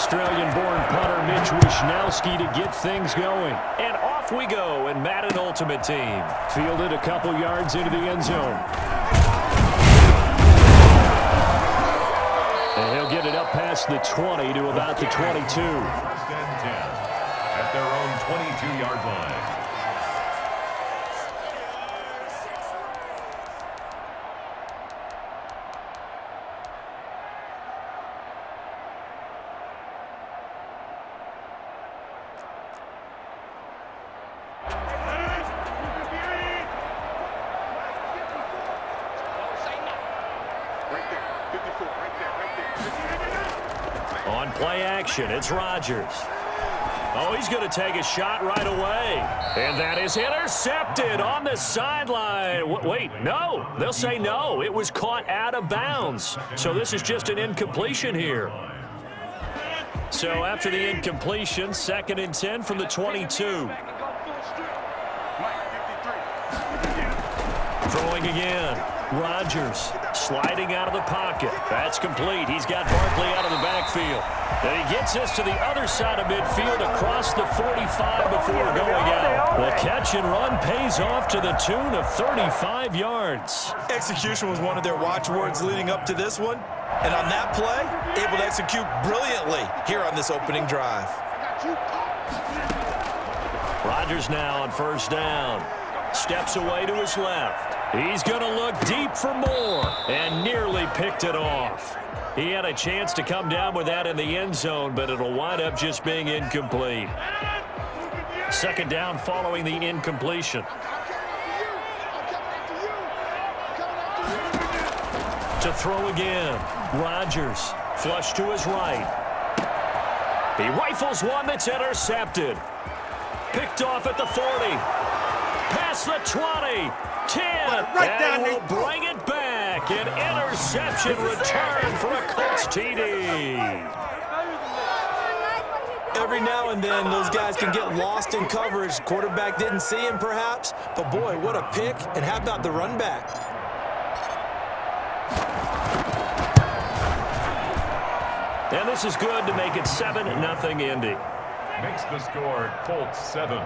Australian-born punter Mitch Wishnowsky to get things going. And off we go in Madden Ultimate Team. Fielded a couple yards into the end zone. And he'll get it up past the 20 to about the 22. First and 10 at their own 22-yard line. On play action, it's Rodgers. Oh, he's going to take a shot right away. And that is intercepted on the sideline. Wait, no. They'll say no. It was caught out of bounds. So this is just an incompletion here. So after the incompletion, 2nd and 10 from the 22. Throwing again. Rodgers sliding out of the pocket. That's complete. He's got Barkley out of the backfield. And he gets us to the other side of midfield across the 45 before going out. The catch and run pays off to the tune of 35 yards. Execution was one of their watchwords leading up to this one. And on that play, able to execute brilliantly here on this opening drive. Rodgers now on first down. Steps away to his left. He's going to look deep for more and nearly picked it off. He had a chance to come down with that in the end zone, but it'll wind up just being incomplete. 2nd down following the incompletion. To throw again. Rodgers flush to his right. He rifles one that's intercepted. Picked off at the 40. Past the 20. 10, and we'll bring it back. An interception return for a Colts TD. Every now and then, those guys can get lost in coverage. Quarterback didn't see him, perhaps. But, boy, what a pick. And how about the run back? And this is good to make it 7-0 Indy. Makes the score Colts 7,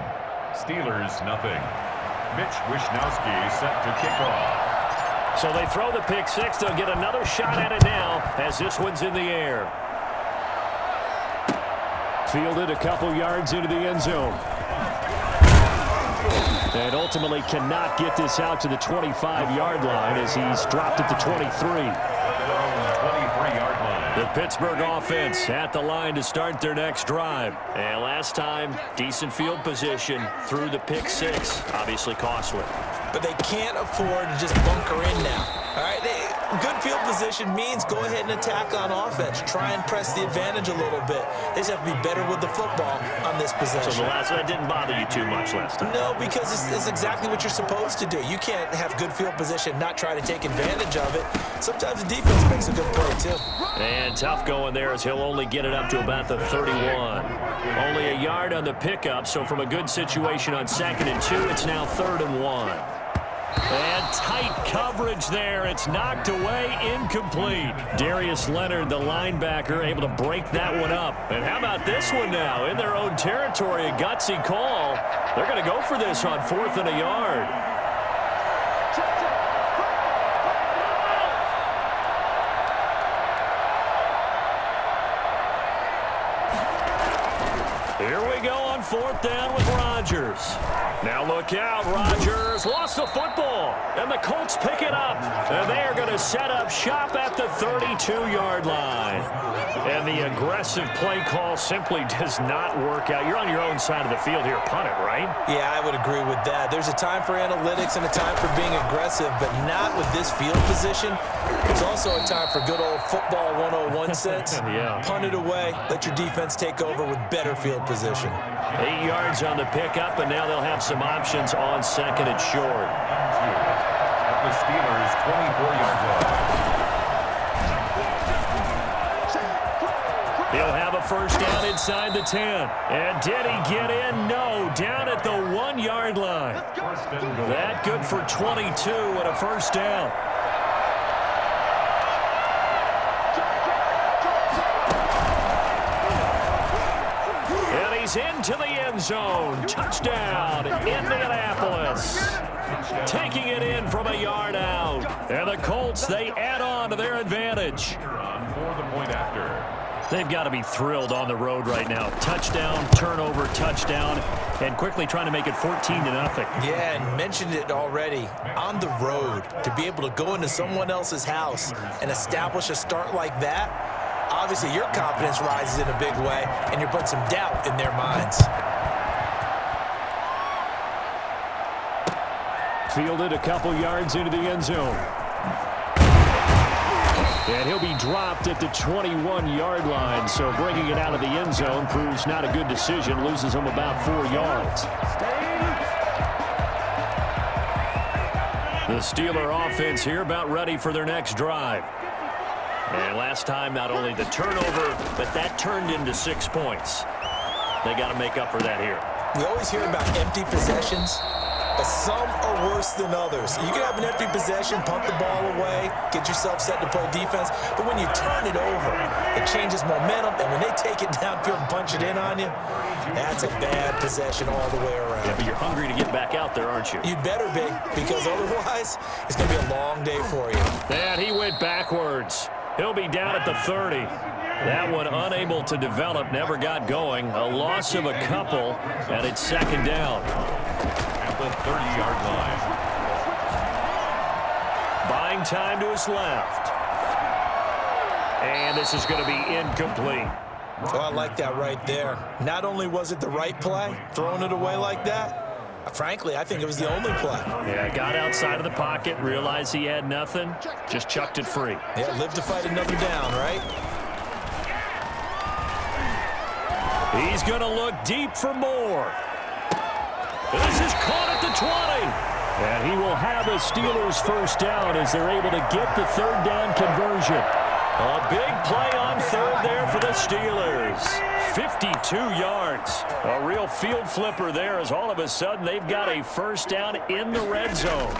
Steelers nothing. Mitch Wishnowsky set to kick off. So they throw the pick six. They'll get another shot at it now as this one's in the air. Fielded a couple yards into the end zone. And ultimately cannot get this out to the 25-yard line as he's dropped at the 23. The Pittsburgh offense at the line to start their next drive. And last time, decent field position through the pick six. Obviously costly. But they can't afford to just bunker in now. All right, good field position means go ahead and attack on offense. Try and press the advantage a little bit. They just have to be better with the football on this possession. So that didn't bother you too much last time? No, because it's exactly what you're supposed to do. You can't have good field position, not try to take advantage of it. Sometimes the defense makes a good play, too. And tough going there as he'll only get it up to about the 31. Only a yard on the pickup, so from a good situation on 2nd and 2, it's now 3rd and 1. And tight coverage there. It's knocked away, incomplete. Darius Leonard, the linebacker, able to break that one up. And how about this one now? In their own territory, a gutsy call. They're going to go for this on 4th and a yard. Here we go on 4th down with Rodgers. Now look out, Rodgers lost the football, and the Colts pick it up. And they are going to set up shop at the 32-yard line. And the aggressive play call simply does not work out. You're on your own side of the field here, punt it, right? Yeah, I would agree with that. There's a time for analytics and a time for being aggressive, but not with this field position. There's also a time for good old football 101 sense. Yeah. Punt it away, let your defense take over with better field position. 8 yards on the pickup, and now they'll have some options on 2nd and short. At the Steelers' 24-yard line. He'll have a first down inside the 10. And did he get in? No, down at the 1-yard line. That good for 22 and a first down. He's into the end zone. Touchdown, Indianapolis. Taking it in from a yard out. And the Colts, they add on to their advantage. For the point after. They've got to be thrilled on the road right now. Touchdown, turnover, touchdown, and quickly trying to make it 14-0. Yeah, and mentioned it already. On the road, to be able to go into someone else's house and establish a start like that, obviously your confidence rises in a big way, and you put some doubt in their minds. Fielded a couple yards into the end zone. And he'll be dropped at the 21-yard line, so bringing it out of the end zone proves not a good decision, loses him about 4 yards. The Steeler offense here about ready for their next drive. And last time, not only the turnover, but that turned into 6 points. They got to make up for that here. We always hear about empty possessions, but some are worse than others. You can have an empty possession, punt the ball away, get yourself set to play defense, but when you turn it over, it changes momentum, and when they take it downfield and punch it in on you, that's a bad possession all the way around. Yeah, but you're hungry to get back out there, aren't you? You'd better be, because otherwise, it's going to be a long day for you. And he went backwards. He'll be down at the 30. That one unable to develop, never got going. A loss of a couple, and it's second down. At the 30-yard line. Buying time to his left. And this is going to be incomplete. Oh, I like that right there. Not only was it the right play, throwing it away like that, frankly, I think it was the only play. Yeah, got outside of the pocket, realized he had nothing, just chucked it free. Yeah, live to fight another down, right? He's going to look deep for more. This is caught at the 20. And he will have a Steelers first down as they're able to get the third down conversion. A big play on third there for the Steelers. 52 yards. A real field flipper there as all of a sudden they've got a first down in the red zone.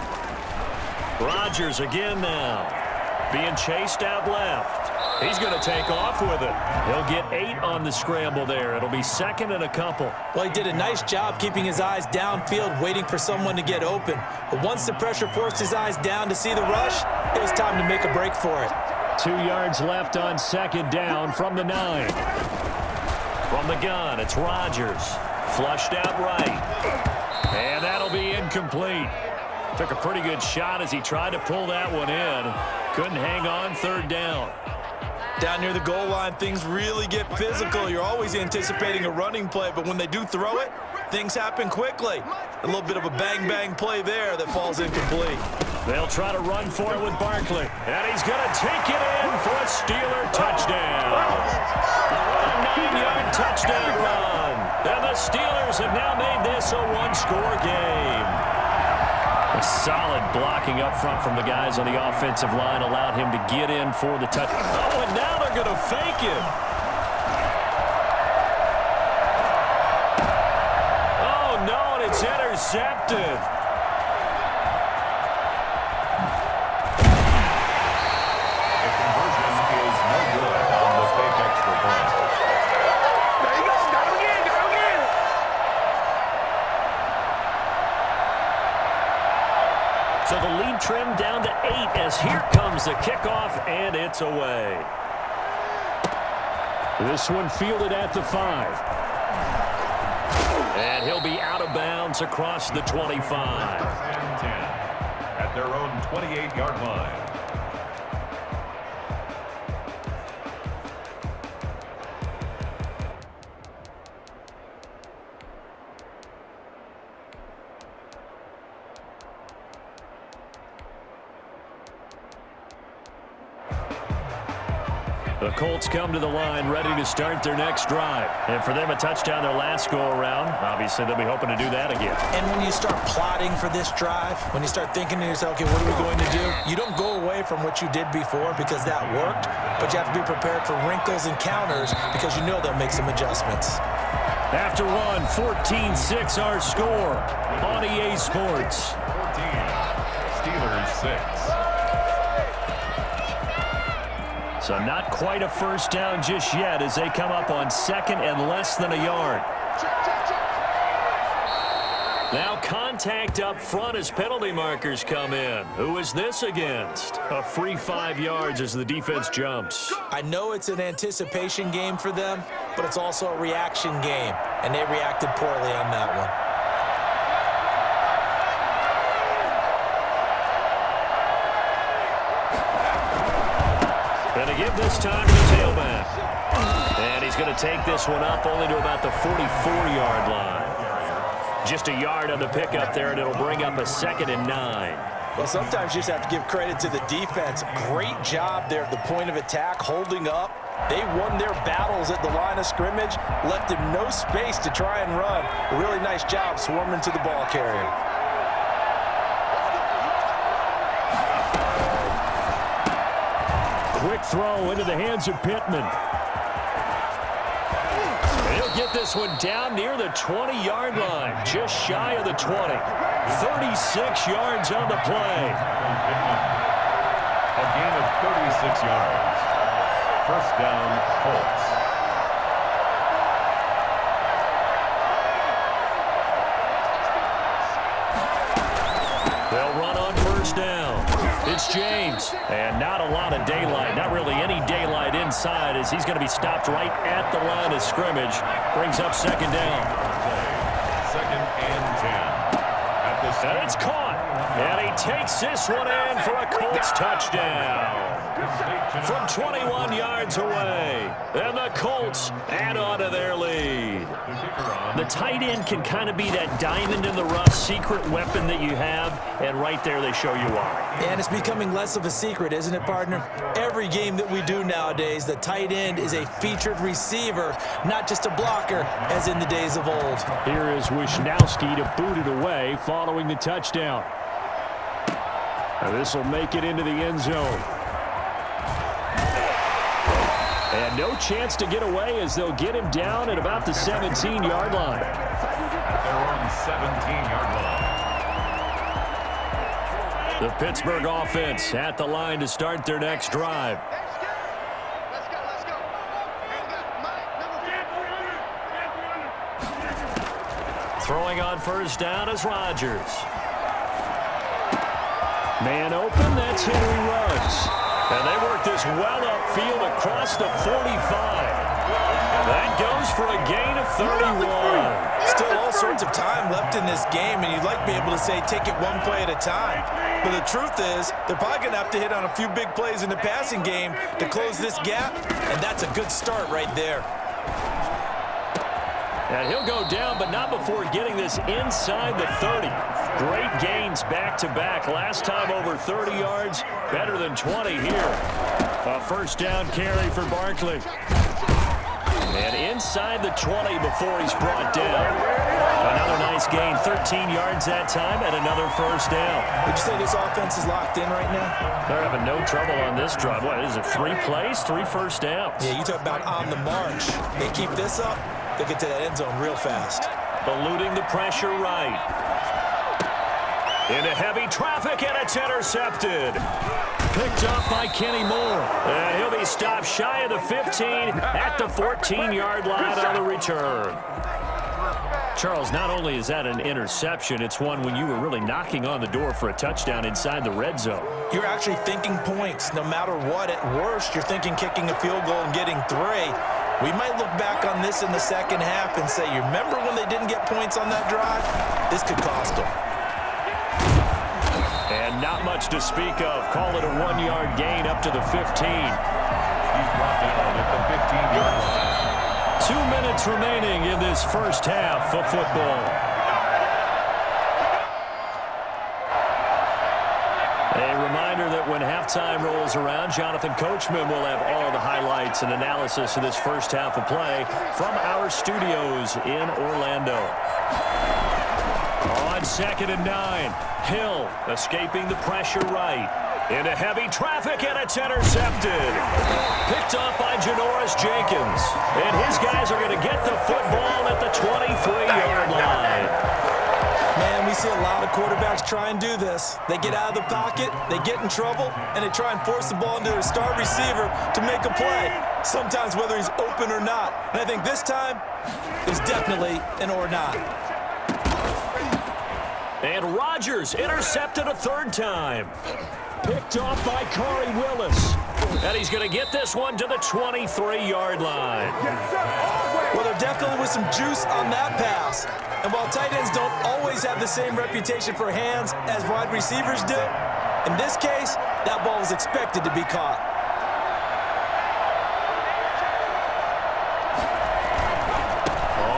Rodgers again now. Being chased out left. He's going to take off with it. He'll get 8 on the scramble there. It'll be second and a couple. Well, he did a nice job keeping his eyes downfield, waiting for someone to get open. But once the pressure forced his eyes down to see the rush, it was time to make a break for it. 2 yards left on second down from the 9. From the gun, it's Rodgers. Flushed out right. And that'll be incomplete. Took a pretty good shot as he tried to pull that one in. Couldn't hang on third down. Down near the goal line, things really get physical. You're always anticipating a running play, but when they do throw it, things happen quickly. A little bit of a bang-bang play there that falls incomplete. They'll try to run for it with Barkley. And he's going to take it in for a Steeler touchdown. A 9-yard touchdown run. And the Steelers have now made this a one-score game. A solid blocking up front from the guys on the offensive line allowed him to get in for the touch. Oh, and now they're going to fake it. Oh, no, and it's intercepted. The conversion is no good on the fake extra point. There you go. Got him again. Got him again. So the lead trimmed down to 8 as here comes the kickoff, and it's away. This one fielded at the 5. And he'll be out of bounds across the 25. And 10 at their own 28-yard line. The Colts come to the line ready to start their next drive. And for them, a touchdown their last go-around. Obviously, they'll be hoping to do that again. And when you start plotting for this drive, when you start thinking to yourself, okay, what are we going to do? You don't go away from what you did before because that worked, but you have to be prepared for wrinkles and counters because you know they'll make some adjustments. After one, 14-6 our score on EA Sports. 14, Steelers 6. So not quite a first down just yet as they come up on second and less than a yard. Now contact up front as penalty markers come in. Who is this against? A free 5 yards as the defense jumps. I know it's an anticipation game for them, but it's also a reaction game, and they reacted poorly on that one. Going to give this time to the tailback. And he's going to take this one up only to about the 44-yard line. Just a yard on the pickup there, and it'll bring up a 2nd and 9. Well, sometimes you just have to give credit to the defense. Great job there at the point of attack, holding up. They won their battles at the line of scrimmage, left him no space to try and run. A really nice job swarming to the ball carrier. Quick throw into the hands of Pittman. He'll get this one down near the 20-yard line, just shy of the 20. 36 yards on the play. A gain of 36 yards. First down, Colts. They'll run on first down. It's James, and not a lot of daylight, not really any daylight inside as he's going to be stopped right at the line of scrimmage. Brings up 2nd down. 2nd and 10. And it's caught, and he takes this one in for a Colts touchdown. From 21 yards away, and the Colts add on to their lead. The tight end can kind of be that diamond in the rough secret weapon that you have, and right there they show you why. And it's becoming less of a secret, isn't it, partner? Every game that we do nowadays, the tight end is a featured receiver, not just a blocker, as in the days of old. Here is Wisnowski to boot it away following the touchdown. This will make it into the end zone. And no chance to get away as they'll get him down at about the 17-yard line. At their own 17-yard line. The Pittsburgh offense at the line to start their next drive. Throwing on first down is Rodgers. Man open, that's Henry Ruggs. And they work this well upfield across the 45. That goes for a gain of 31. Still all sorts of time left in this game, and you'd like to be able to say take it one play at a time. But the truth is, they're probably going to have to hit on a few big plays in the passing game to close this gap, and that's a good start right there. And he'll go down, but not before getting this inside the 30. Great gains back-to-back. Last time over 30 yards, better than 20 here. A first down carry for Barkley. And inside the 20 before he's brought down. Another nice gain, 13 yards that time, and another first down. Would you say this offense is locked in right now? They're having no trouble on this drive. What is it, 3 plays, 3 first downs? Yeah, you talk about on the march. They keep this up, they'll get to that end zone real fast. Eluding the pressure right. Into heavy traffic, and it's intercepted. Picked up by Kenny Moore. And he'll be stopped shy of the 15 at the 14-yard line on the return. Charles, not only is that an interception, it's one when you were really knocking on the door for a touchdown inside the red zone. You're actually thinking points no matter what. At worst, you're thinking kicking a field goal and getting 3. We might look back on this in the second half and say, you remember when they didn't get points on that drive? This could cost them. And not much to speak of. Call it a 1-yard gain up to the 15. He's brought down at the 15-yard line. 2 minutes remaining in this first half of football. A reminder that when halftime rolls around, Jonathan Coachman will have all the highlights and analysis of this first half of play from our studios in Orlando. On 2nd and 9, Hill escaping the pressure right. Into heavy traffic, and it's intercepted. Picked up by Janoris Jenkins. And his guys are going to get the football at the 23-yard line. Man, we see a lot of quarterbacks try and do this. They get out of the pocket, they get in trouble, and they try and force the ball into their star receiver to make a play, sometimes whether he's open or not. And I think this time, there's definitely an or not. And Rodgers intercepted a third time. Picked off by Corey Willis. And he's going to get this one to the 23-yard line. Well, there definitely was some juice on that pass. And while tight ends don't always have the same reputation for hands as wide receivers do, in this case, that ball was expected to be caught.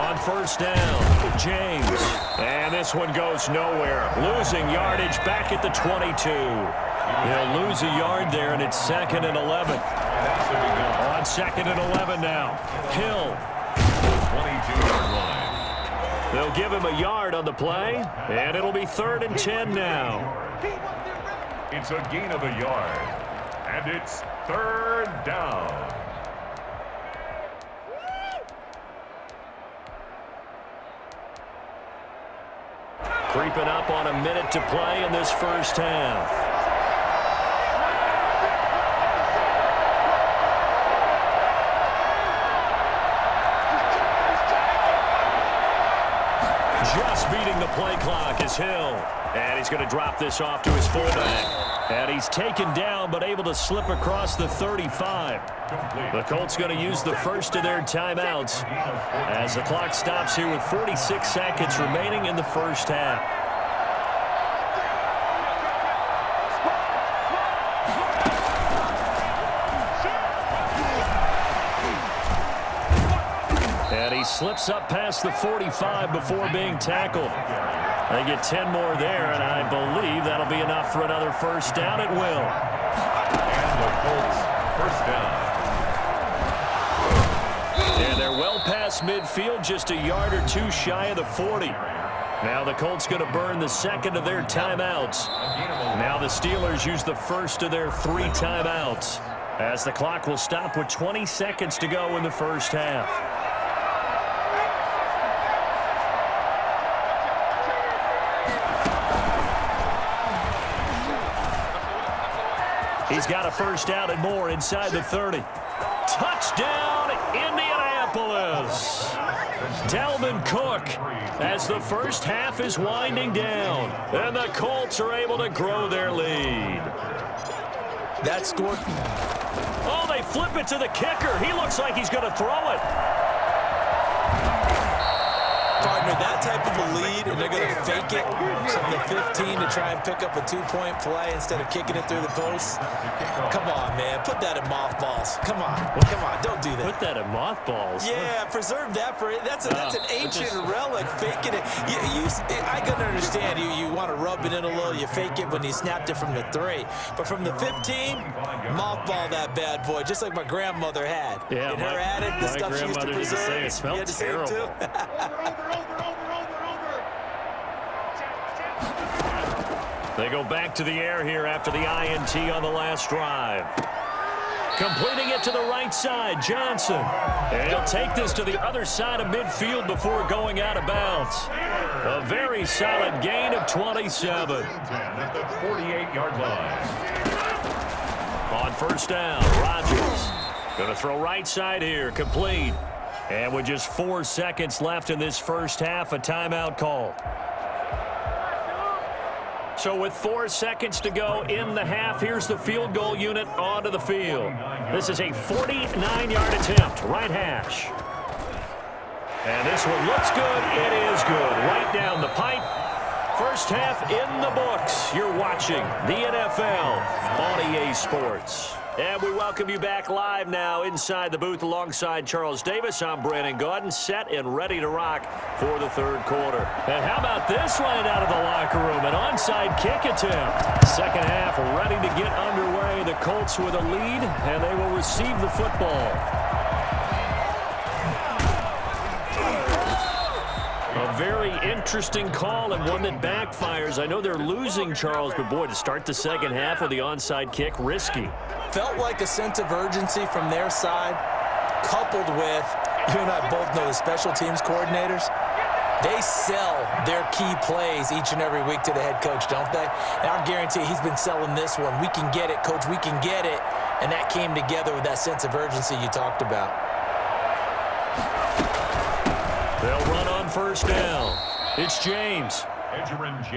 On first down, James. And this one goes nowhere. Losing yardage back at the 22. They'll lose a yard there, and it's 2nd and 11. On 2nd and 11 now. Hill. 22-yard line. They'll give him a yard on the play, and it'll be 3rd and 10 now. It's a gain of a yard, and it's 3rd down. Creeping up on a minute to play in this first half. Just beating the play clock is Hill. And he's going to drop this off to his fullback. And he's taken down but able to slip across the 35. The Colts going to use the first of their timeouts as the clock stops here with 46 seconds remaining in the first half. And he slips up past the 45 before being tackled. They get 10 more there, and I believe that'll be enough for another first down. It will. And the Colts first down. And they're well past midfield, just a yard or two shy of the 40. Now the Colts going to burn the second of their timeouts. Now the Steelers use the first of their 3 timeouts, as the clock will stop with 20 seconds to go in the first half. He's got a first down and more inside the 30. Touchdown, Indianapolis. Dalvin Cook as the first half is winding down. And the Colts are able to grow their lead. That score. Oh, they flip it to the kicker. He looks like he's going to throw it. Partner, that type of a lead, and they're going to fake it from the 15 to try and pick up a 2-point play instead of kicking it through the post. Come on, man. Put that in mothballs. Come on. Come on. Don't do that. Put that in mothballs. Yeah, preserve that for it. That's an ancient relic. Faking it. I can understand you want to rub it in a little. You fake it when you snapped it from the 3. But from the 15, mothball that bad boy, just like my grandmother had. Yeah, in her attic, the stuff she used to preserve. It smelled terrible. Say it too? They go back to the air here after the INT on the last drive. Completing it to the right side, Johnson. And he'll take this to the other side of midfield before going out of bounds. A very solid gain of 27. At the 48-yard line. On first down, Rodgers. Going to throw right side here, complete. And with just 4 seconds left in this first half, a timeout call. So with 4 seconds to go in the half, here's the field goal unit onto the field. This is a 49-yard attempt, right hash. And this one looks good. It is good. Right down the pipe. First half in the books. You're watching the NFL on EA Sports. And we welcome you back live now inside the booth alongside Charles Davis. I'm Brandon Gaudin, set and ready to rock for the third quarter. And how about this one out of the locker room? An onside kick attempt. Second half ready to get underway. The Colts with a lead, and they will receive the football. A very interesting call and one that backfires. I know they're losing, Charles, but boy, to start the second half with the onside kick, risky. Felt like a sense of urgency from their side, coupled with, you and I both know the special teams coordinators, they sell their key plays each and every week to the head coach, don't they? And I guarantee he's been selling this one. We can get it, coach, we can get it. And that came together with that sense of urgency you talked about. They'll run on first down. It's James.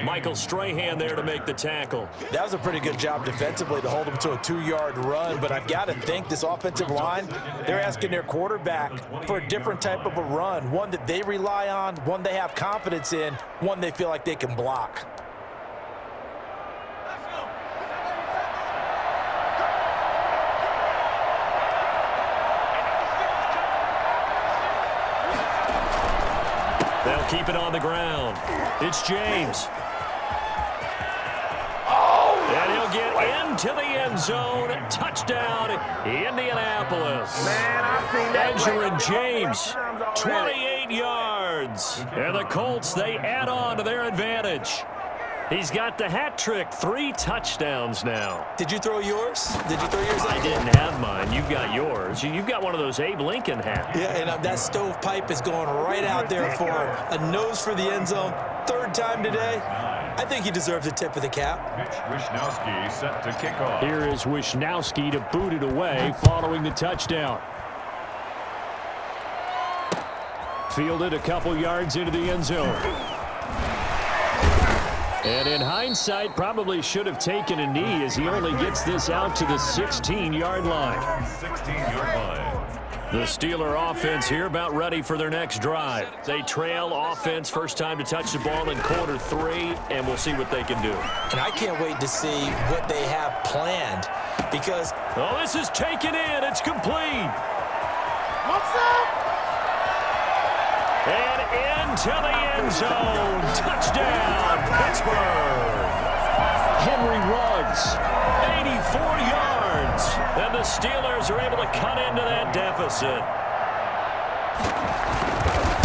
Michael Strahan there to make the tackle. That was a pretty good job defensively to hold him to a 2-yard run, but I've got to think this offensive line, they're asking their quarterback for a different type of a run, one that they rely on, one they have confidence in, one they feel like they can block. They'll keep it on the ground. It's James. And he'll get into the end zone. Touchdown, Indianapolis. Man, I've seen that. Edgerrin James, 28 yards. And the Colts, they add on to their advantage. He's got the hat trick, 3 touchdowns now. Did you throw yours? Did you throw yours out? I didn't have mine. You've got yours. You've got one of those Abe Lincoln hats. Yeah, and that stovepipe is going right out there for him. A nose for the end zone. 3rd time today. I think he deserves a tip of the cap. Mitch Wishnowsky set to kick off. Here is Wishnowsky to boot it away following the touchdown. Fielded a couple yards into the end zone. And in hindsight, probably should have taken a knee as he only gets this out to the 16-yard line. 16-yard line. The Steeler offense here about ready for their next drive. They trail offense, first time to touch the ball in quarter 3, and we'll see what they can do. And I can't wait to see what they have planned because... Oh, this is taken in. It's complete. What's up? And into the end zone. Touchdown, Pittsburgh. Henry Ruggs, 84 yards. And the Steelers are able to cut into that deficit.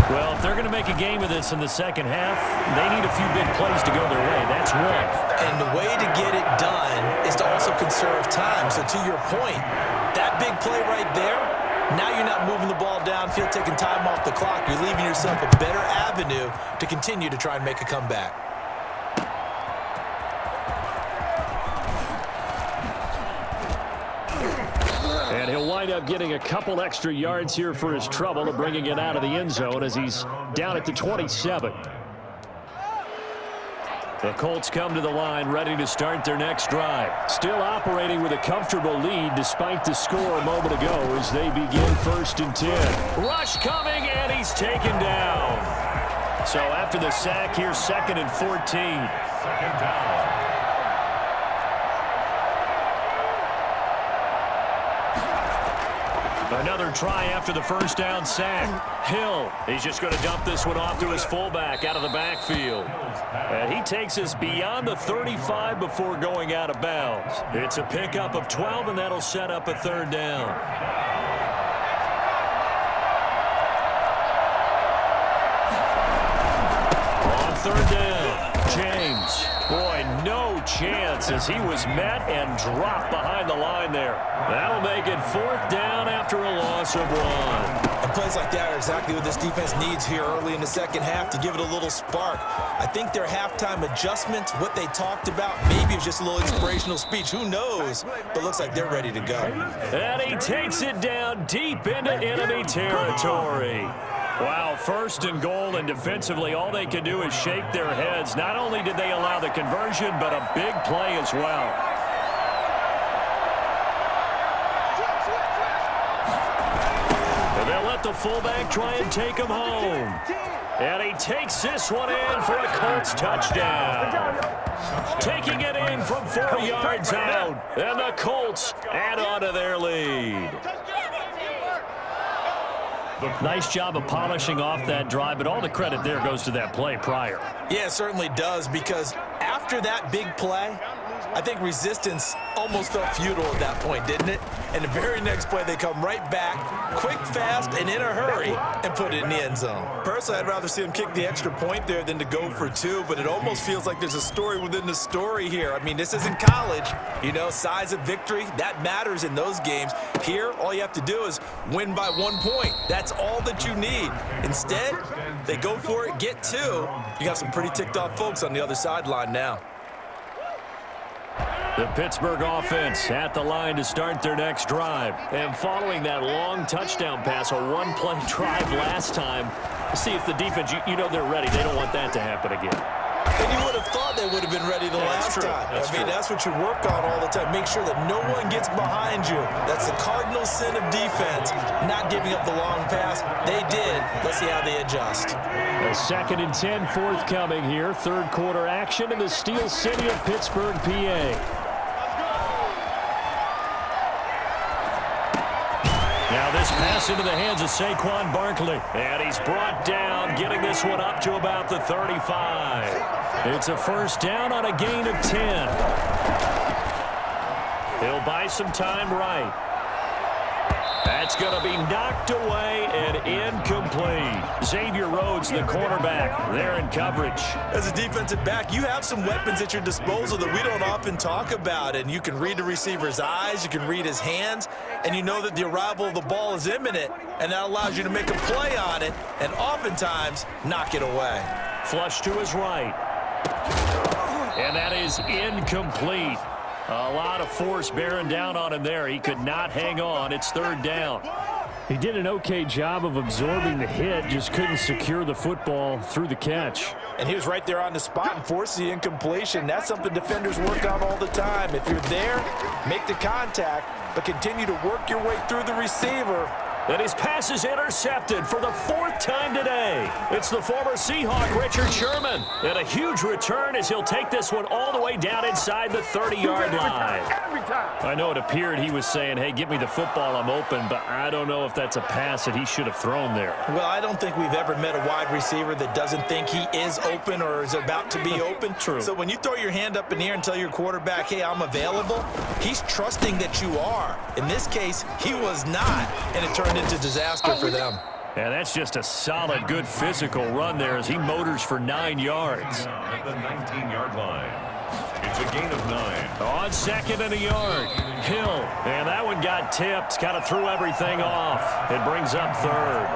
Well, if they're going to make a game of this in the second half, they need a few big plays to go their way. That's one. And the way to get it done is to also conserve time. So to your point, that big play right there, now you're not moving the ball downfield, taking time off the clock. You're leaving yourself a better avenue to continue to try and make a comeback. And he'll wind up getting a couple extra yards here for his trouble of bringing it out of the end zone as he's down at the 27. The Colts come to the line ready to start their next drive. Still operating with a comfortable lead despite the score a moment ago as they begin 1st and 10. Rush coming, and he's taken down. So after the sack, here's 2nd and 14. 2nd down. Another try after the first down sack. Hill, he's just going to dump this one off to his fullback out of the backfield. And he takes us beyond the 35 before going out of bounds. It's a pickup of 12, and that'll set up a 3rd down. On 3rd down, James. Boy, no chance as he was met and dropped behind the line there. That'll make it 4th down after a loss of 1. And plays like that are exactly what this defense needs here early in the second half to give it a little spark. I think their halftime adjustments, what they talked about, maybe it was just a little inspirational speech. Who knows? But looks like they're ready to go. And he takes it down deep into enemy territory. Wow, 1st and goal, and defensively all they can do is shake their heads. Not only did they allow the conversion, but a big play as well. And they'll let the fullback try and take him home. And he takes this one in for a Colts touchdown. Taking it in from 4 yards out. And the Colts add on to their lead. Nice job of polishing off that drive, but all the credit there goes to that play prior. Yeah, it certainly does, because after that big play, I think resistance almost felt futile at that point, didn't it? And the very next play, they come right back, quick, fast, and in a hurry, and put it in the end zone. Personally, I'd rather see them kick the extra point there than to go for 2, but it almost feels like there's a story within the story here. I mean, this isn't college. You know, size of victory, that matters in those games. Here, all you have to do is win by 1 point. That's all that you need. Instead, they go for it, get 2. You got some pretty ticked off folks on the other sideline now. The Pittsburgh offense at the line to start their next drive. And following that long touchdown pass, a 1-play drive last time, see if the defense, you know they're ready. They don't want that to happen again. And you would have thought they would have been ready the last time. I mean, that's what you work on all the time. Make sure that no one gets behind you. That's the cardinal sin of defense, not giving up the long pass. They did. Let's see how they adjust. A 2nd and 10 forthcoming here. Third quarter action in the Steel City of Pittsburgh, PA. Now this pass into the hands of Saquon Barkley. And he's brought down, getting this one up to about the 35. It's a first down on a gain of 10. He'll buy some time right. That's going to be knocked away and incomplete. Xavier Rhodes, the cornerback, there in coverage. As a defensive back, you have some weapons at your disposal that we don't often talk about. And you can read the receiver's eyes, you can read his hands, and you know that the arrival of the ball is imminent, and that allows you to make a play on it and oftentimes knock it away. Flush to his right. And that is incomplete. A lot of force bearing down on him there. He could not hang on. It's third down. He did an okay job of absorbing the hit, just couldn't secure the football through the catch. And he was right there on the spot and forced the incompletion. That's something defenders work on all the time. If you're there, make the contact, but continue to work your way through the receiver. And his pass is intercepted for the 4th time today. It's the former Seahawk, Richard Sherman. And a huge return as he'll take this one all the way down inside the 30-yard line. I know it appeared he was saying, hey, give me the football, I'm open, but I don't know if that's a pass that he should have thrown there. Well, I don't think we've ever met a wide receiver that doesn't think he is open or is about to be open. True. So when you throw your hand up in the air and tell your quarterback, hey, I'm available, he's trusting that you are. In this case, he was not, and it turned into disaster for them. And that's just a solid, good physical run there as he motors for 9 yards. At the 19-yard line. It's a gain of 9. On 2nd and a yard. Hill. And that one got tipped. Kind of threw everything off. It brings up 3rd.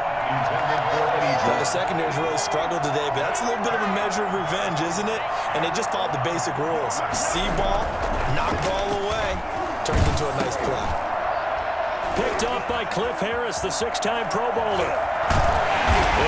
Well, the secondary's really struggled today, but that's a little bit of a measure of revenge, isn't it? And they just followed the basic rules. See ball, knock ball away, turned into a nice play. Picked off by Cliff Harris, the 6-time Pro Bowler.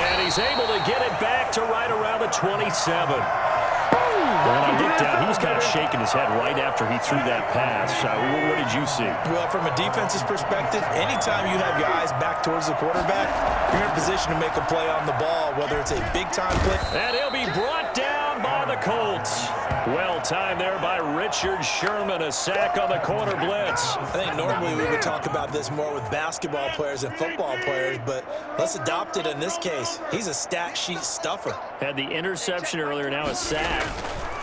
And he's able to get it back to right around the 27. When I looked at, he was kind of shaking his head right after he threw that pass. What did you see? Well, from a defense's perspective, anytime you have your eyes back towards the quarterback, you're in a position to make a play on the ball, whether it's a big-time play. And he'll be brought down by the Colts. Well timed there by Richard Sherman, a sack on the corner blitz. I think normally we would talk about this more with basketball players and football players, but let's adopt it in this case. He's a stat sheet stuffer. Had the interception earlier, now a sack.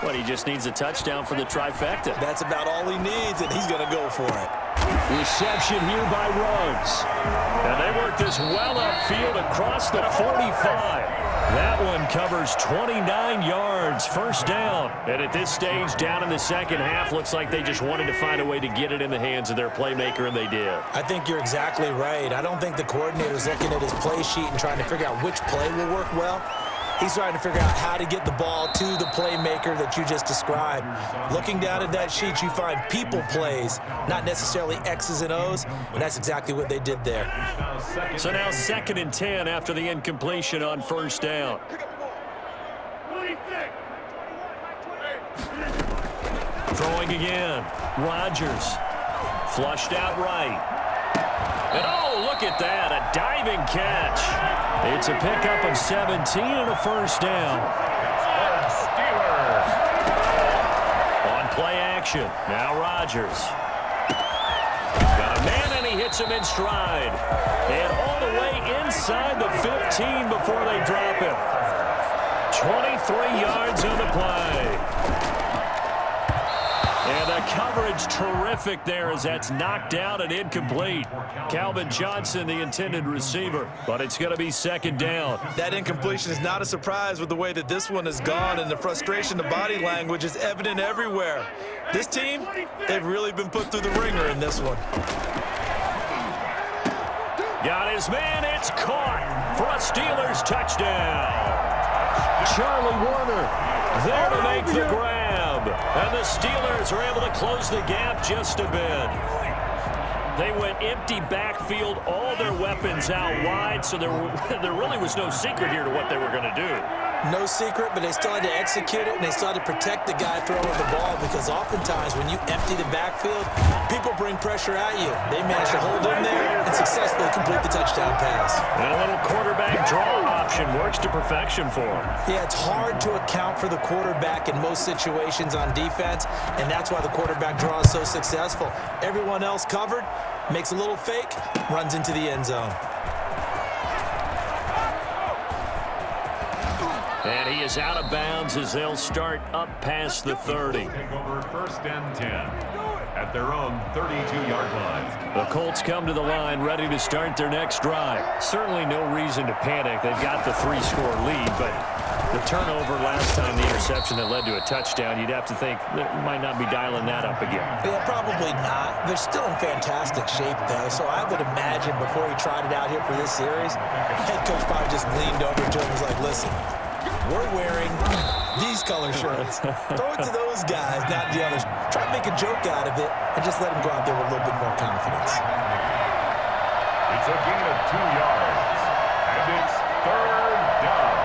What, he just needs a touchdown for the trifecta. That's about all he needs, and he's going to go for it. Reception here by Ruggs. And they work this well upfield across the 45. That one covers 29 yards, first down. And at this stage, down in the second half, looks like they just wanted to find a way to get it in the hands of their playmaker, and they did. I think you're exactly right. I don't think the coordinator's looking at his play sheet and trying to figure out which play will work well. He's trying to figure out how to get the ball to the playmaker that you just described. Looking down at that sheet, you find people plays, not necessarily X's and O's, and that's exactly what they did there. So now 2nd and 10 after the incompletion on first down. Throwing again. Rodgers. Flushed out right. And oh, look at that, a diving catch. It's a pickup of 17 and a first down. Steelers. On play action, now Rodgers. Got a man and he hits him in stride. And all the way inside the 15 before they drop him. 23 yards on the play. And the coverage terrific there as that's knocked out and incomplete. Calvin Johnson, the intended receiver, but it's going to be 2nd down. That incompletion is not a surprise with the way that this one has gone, and the frustration, the body language is evident everywhere. This team, they've really been put through the ringer in this one. Got his man, it's caught for a Steelers touchdown. Charlie Warner there to make the grab. And the Steelers are able to close the gap just a bit. They went empty backfield, all their weapons out wide, so there really was no secret here to what they were going to do. No secret, but they still had to execute it, and they still had to protect the guy throwing the ball, because oftentimes when you empty the backfield, people bring pressure at you. They managed to hold him there and successfully complete the touchdown pass. And a little quarterback draw option works to perfection for him. Yeah, it's hard to account for the quarterback in most situations on defense, and that's why the quarterback draw is so successful. Everyone else covered, makes a little fake, runs into the end zone. And he is out of bounds as they'll start up past the 30. Take over 1st and 10 at their own 32-yard line. The Colts come to the line ready to start their next drive. Certainly no reason to panic. They've got the 3-score lead, but the turnover last time, the interception that led to a touchdown, you'd have to think they might not be dialing that up again. Yeah, probably not. They're still in fantastic shape, though, so I would imagine before he tried it out here for this series, head coach probably just leaned over to him and was like, listen, we're wearing these color shirts. Throw it to those guys, not the others. Try to make a joke out of it and just let them go out there with a little bit more confidence. It's a gain of 2 yards, and it's 3rd down.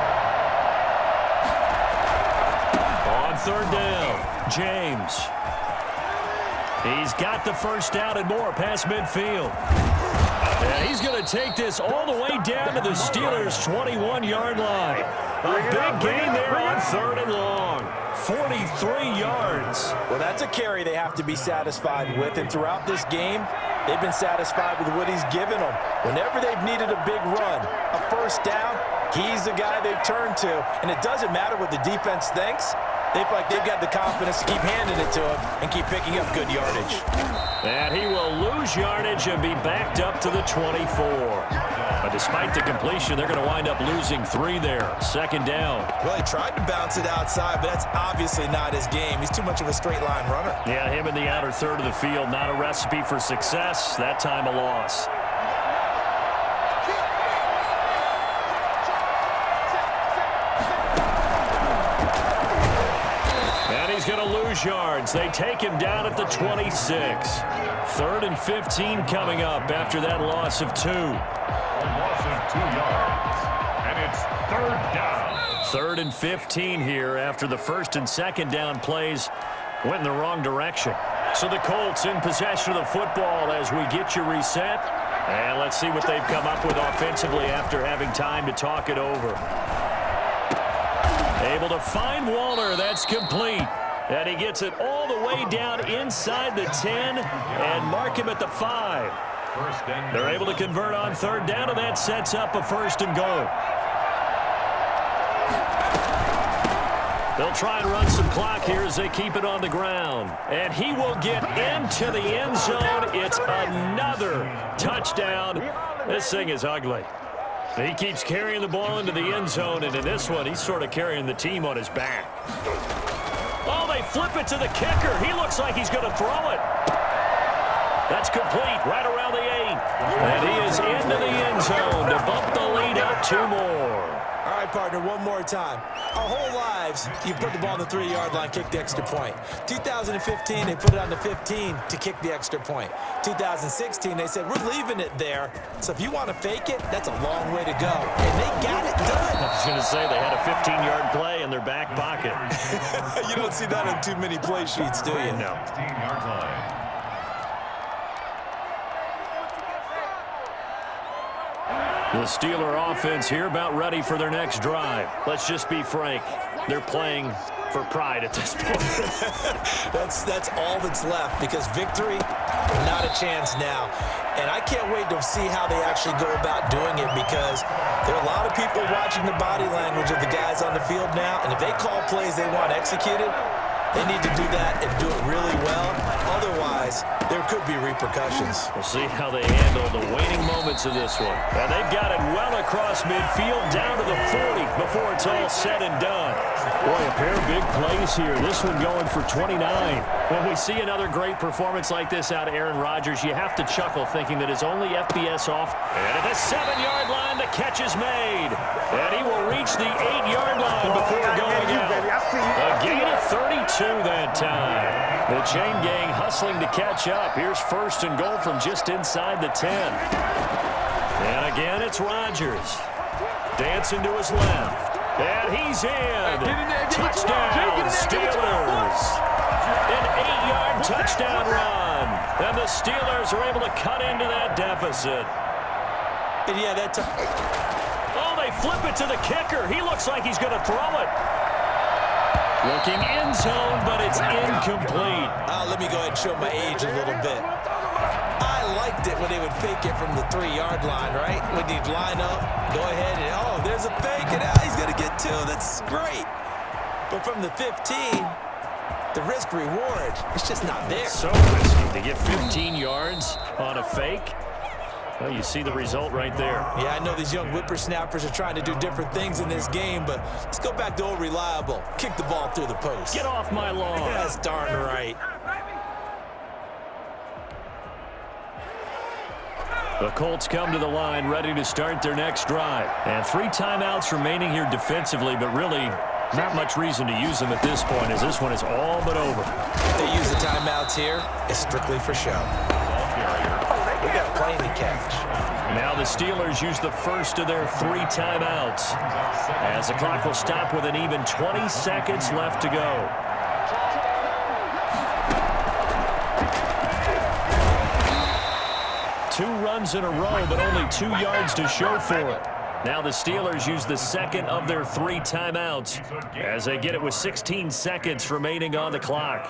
On 3rd down, James. He's got the first down and more past midfield. And he's going to take this all the way down to the Steelers' 21-yard line. A big gain there on 3rd and long. 43 yards. Well, that's a carry they have to be satisfied with. And throughout this game, they've been satisfied with what he's given them. Whenever they've needed a big run, a first down, he's the guy they've turned to. And it doesn't matter what the defense thinks. They feel like they've got the confidence to keep handing it to him and keep picking up good yardage. And he will lose yardage and be backed up to the 24. But despite the completion, they're going to wind up losing 3 there. 2nd down. Well, he tried to bounce it outside, but that's obviously not his game. He's too much of a straight-line runner. Yeah, him in the outer third of the field, not a recipe for success. That time a loss. He's going to lose yards. They take him down at the 26. 3rd and 15 coming up after that loss of 2. A loss of 2 yards, and it's 3rd down. 3rd and 15 here after the 1st and 2nd down plays went in the wrong direction. So the Colts in possession of the football as we get you reset. And let's see what they've come up with offensively after having time to talk it over. Able to find Waller. That's complete. And he gets it all the way down inside the 10 and mark him at the 5. They're able to convert on 3rd down, and that sets up a 1st and goal. They'll try and run some clock here as they keep it on the ground. And he will get into the end zone. It's another touchdown. This thing is ugly. He keeps carrying the ball into the end zone, and in this one, he's sort of carrying the team on his back. Oh, they flip it to the kicker. He looks like he's going to throw it. That's complete right around the 8. And he is into the end zone to bump the lead up 2 more. All right, partner, one more time. Our whole lives, you put the ball on the 3-yard line, kick the extra point. 2015, they put it on the 15 to kick the extra point. 2016, they said, we're leaving it there. So if you want to fake it, that's a long way to go. And they got it done. I was going to say they had a 15-yard play in their back pocket. You don't see that on too many play sheets, do you? No. 16-yard line. The Steeler offense here about ready for their next drive. Let's just be frank. They're playing for pride at this point. That's all that's left, because victory, not a chance now. And I can't wait to see how they actually go about doing it, because there are a lot of people watching the body language of the guys on the field now, and if they call plays they want executed, they need to do that and do it really well. Otherwise, there could be repercussions. We'll see how they handle the waning moments of this one. And they've got it well across midfield down to the 40 before it's all said and done. Boy, a pair of big plays here. This one going for 29. When we see another great performance like this out of Aaron Rodgers, you have to chuckle thinking that his only FBS off. And at the 7-yard line, the catch is made. And he will reach the 8-yard line before going out. A gain of 32 that time. The chain gang hustling to catch up. Here's 1st and goal from just inside the 10. And again, it's Rodgers. Dancing to his left. And he's in. Touchdown, Steelers. An 8-yard touchdown run. And the Steelers are able to cut into that deficit. And yeah, that time. Oh, they flip it to the kicker. He looks like he's going to throw it. Looking end zone, but it's incomplete. Let me go ahead and show my age a little bit. I liked it when they would fake it from the 3-yard line, right? When you'd line up, go ahead and, oh, there's a fake, and he's going to get 2. That's great. But from the 15, the risk-reward, it's just not there. So risky to get 15 yards on a fake. Well, you see the result right there. Yeah, I know these young whippersnappers are trying to do different things in this game, but let's go back to old reliable. Kick the ball through the post. Get off my lawn. That's darn right. The Colts come to the line ready to start their next drive. And 3 timeouts remaining here defensively, but really not much reason to use them at this point as this one is all but over. They use the timeouts here. It's strictly for show. We got plenty to catch. Now the Steelers use the first of their 3 timeouts as the clock will stop with an even 20 seconds left to go. Two runs in a row, but only 2 yards to show for it. Now the Steelers use the second of their 3 timeouts as they get it with 16 seconds remaining on the clock.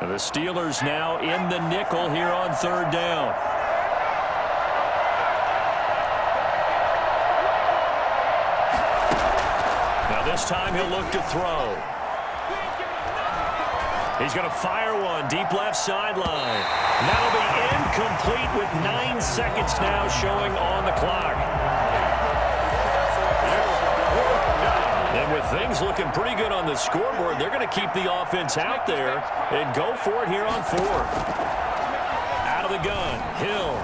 And the Steelers now in the nickel here on 3rd down. Now this time he'll look to throw. He's going to fire one deep left sideline. That'll be incomplete with 9 seconds now showing on the clock. And with things looking pretty good on the scoreboard, they're going to keep the offense out there and go for it here on 4th. Out of the gun, Hill.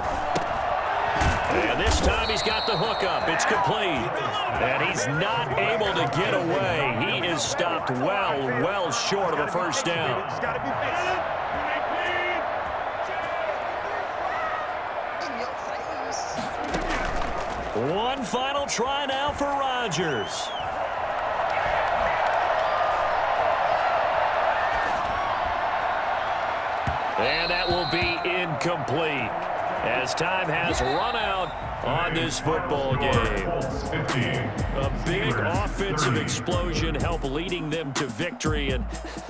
And this time he's got the hookup. It's complete. And he's not able to get away. He is stopped well short of a first down. One final try now for Rodgers. And that will be incomplete as time has run out on this football game. A big offensive explosion helped leading them to victory, and